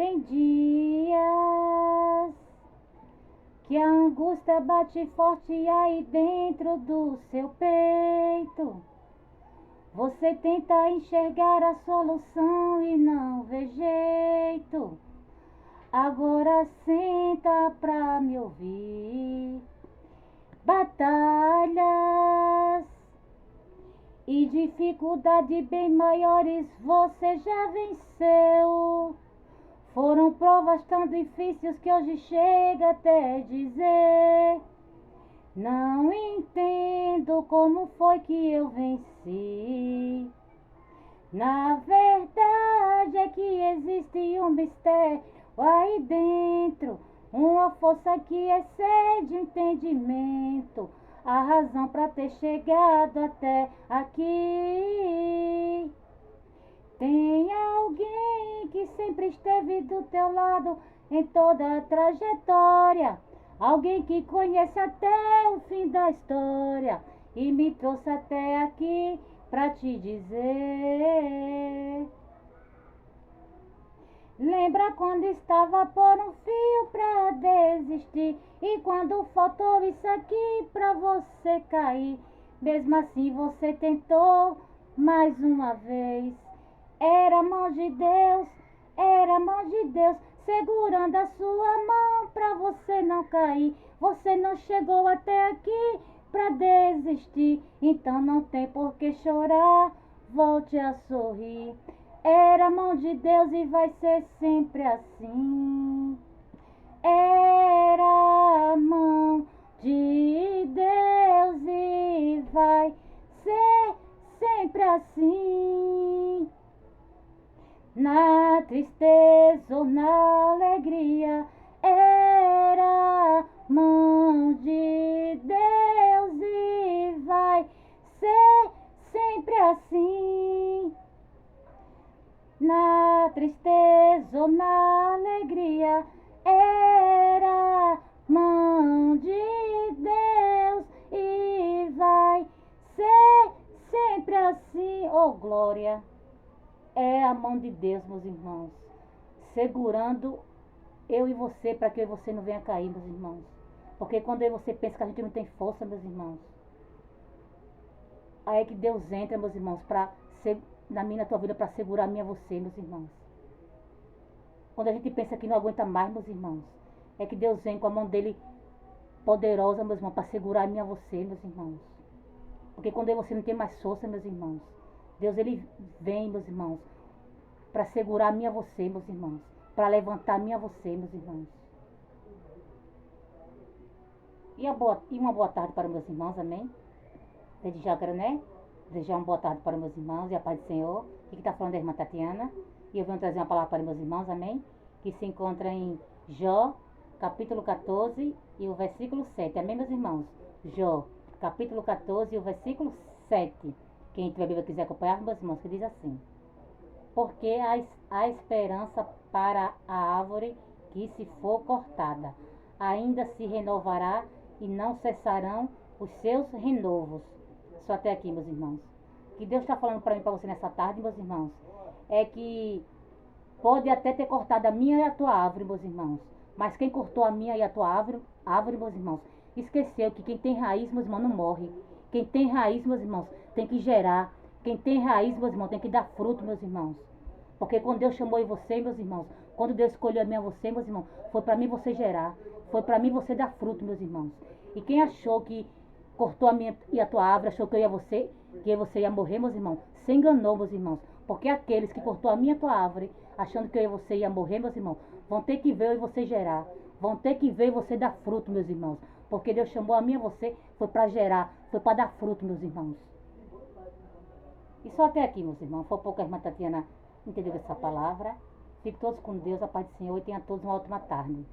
Tem dias que a angústia bate forte aí dentro do seu peito. Você tenta enxergar a solução e não vê jeito. Agora senta pra me ouvir. Batalhas e dificuldades bem maiores você já venceu. Foram provas tão difíceis que hoje chega até dizer: não entendo como foi que eu venci. Na verdade é que existe um mistério aí dentro, uma força que excede o entendimento, a razão para ter chegado até aqui. Tem alguém que sempre esteve do teu lado em toda a trajetória, alguém que conhece até o fim da história e me trouxe até aqui pra te dizer. Lembra quando estava por um fio pra desistir, e quando faltou isso aqui pra você cair, mesmo assim você tentou mais uma vez. Era a mão de Deus, era a mão de Deus segurando a sua mão pra você não cair. Você não chegou até aqui pra desistir, então não tem por que chorar, volte a sorrir. Era a mão de Deus e vai ser sempre assim. Era a mão de Deus e vai ser sempre assim. Na tristeza ou na alegria, era a mão de Deus e vai ser sempre assim. Na tristeza ou na alegria, era a mão de Deus e vai ser sempre assim. Oh, glória! É a mão de Deus, meus irmãos, segurando eu e você para que você não venha cair, meus irmãos. Porque quando você pensa que a gente não tem força, meus irmãos, aí é que Deus entra, meus irmãos, na minha, na tua vida, para segurar a minha você, meus irmãos. Quando a gente pensa que não aguenta mais, meus irmãos, é que Deus vem com a mão dele poderosa, meus irmãos, para segurar a minha você, meus irmãos. Porque quando você não tem mais força, meus irmãos, Deus ele vem, meus irmãos, para segurar a minha você, meus irmãos, para levantar a minha você, meus irmãos. E uma boa tarde para meus irmãos, amém? Desde já quero, né? Desejar uma boa tarde para meus irmãos e a paz do Senhor. Aqui está falando a irmã Tatiana. E eu venho trazer uma palavra para meus irmãos, amém? Que se encontra em Jó, capítulo 14 e o versículo 7. Amém, meus irmãos? Jó, capítulo 14 e o versículo 7. Quem tiver a Bíblia quiser acompanhar, meus irmãos, que diz assim: porque há esperança para a árvore que se for cortada, ainda se renovará e não cessarão os seus renovos. Só até aqui, meus irmãos. Que Deus está falando para mim, para você nessa tarde, meus irmãos, é que pode até ter cortado a minha e a tua árvore, meus irmãos, mas quem cortou a minha e a tua árvore, meus irmãos, esqueceu que quem tem raiz, meus irmãos, não morre. Quem tem raiz, meus irmãos, tem que gerar. Quem tem raiz, meus irmãos, tem que dar fruto, meus irmãos. Porque quando Deus chamou você, meus irmãos, quando Deus escolheu a mim e você, meus irmãos, foi para mim você gerar. Foi para mim você dar fruto, meus irmãos. E quem achou que cortou a minha e a tua árvore, achou que você ia morrer, meus irmãos, se enganou, meus irmãos. Porque aqueles que cortou a minha e a tua árvore, achando que eu e você ia morrer, meus irmãos, vão ter que ver eu e você gerar. Vão ter que ver você dar fruto, meus irmãos. Porque Deus chamou a mim e a você, foi para gerar, foi para dar fruto, meus irmãos. E só até aqui, meus irmãos. Foi pouco a irmã Tatiana entendeu essa palavra. Fiquem todos com Deus, a paz do Senhor, e tenham todos uma ótima tarde.